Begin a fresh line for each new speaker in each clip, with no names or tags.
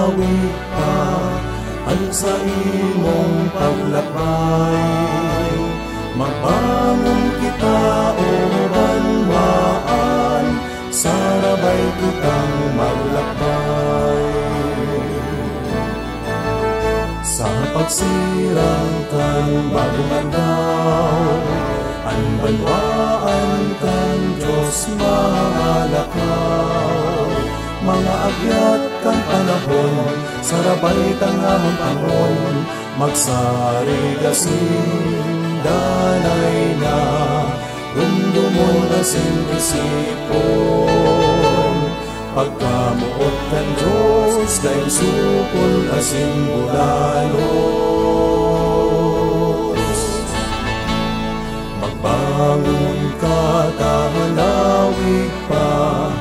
lawig pa ang sa imong paglakbay. Magbangon kita o banwaan, sarabay kitang maglakbay. Sa pagsirang kan bagong adlaw, ang banwaan kan Diyos malakaw. Mga agyat kan panahon, sarabay tangamon pangon, magsarigasin danay na, rumdumon na isipon. Pagkamuot kan Diyos, dahil supol asin bulalos. Magbangon ka, tahalawig pa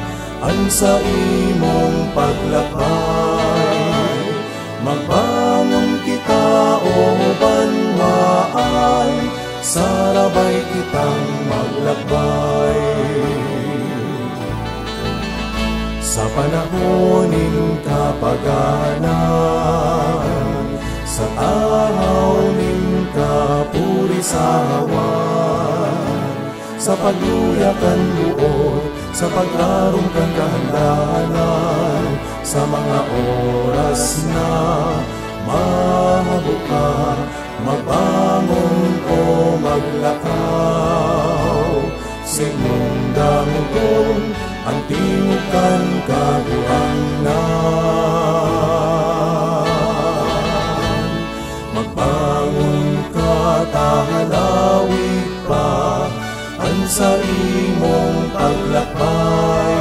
ang sa imong paglakbay. Magbangon kita o banwaan, sarabay kitang maglakbay. Sa panahon ning kapaganan, sa ahaw ning kapurisawan, sa pagluyakan luod, sa paglarong kang kahandanan, sa mga oras na mahabuka, magbangon o maglakaw. Sinundang-undong ang tingukan kabuhangan. Magbangon ka, tahalawig pa ang sa imong paglakbay.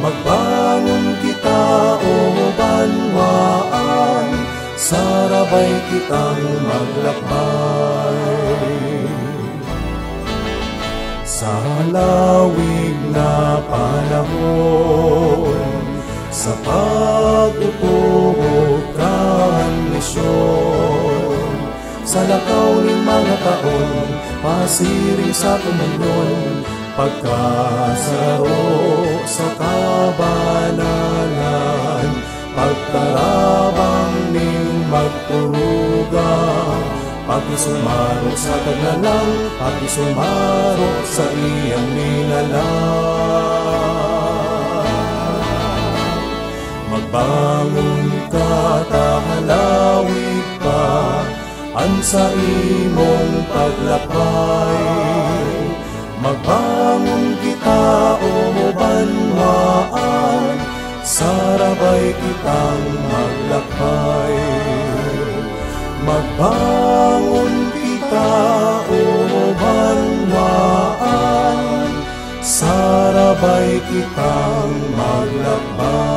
Magbangon kita o banwaan, sarabay kitang maglakbay. Sa lawig na panahon, sa pag-utubog kan misyon, sa lakaw ng mga taon, pasiring sa tumunyon, pagkasaro sa kabanalan, pagkarabang ning magturuga, pagisumarok sa taglalang, pagisumarok sa iyang ninalang. Magbangon ka, tahalawig pa ang sa imong paglakbay. Magbangon kita o banwaan, sarabay kitang maglakbay. Magbangon kita o banwaan, sarabay kitang maglakbay.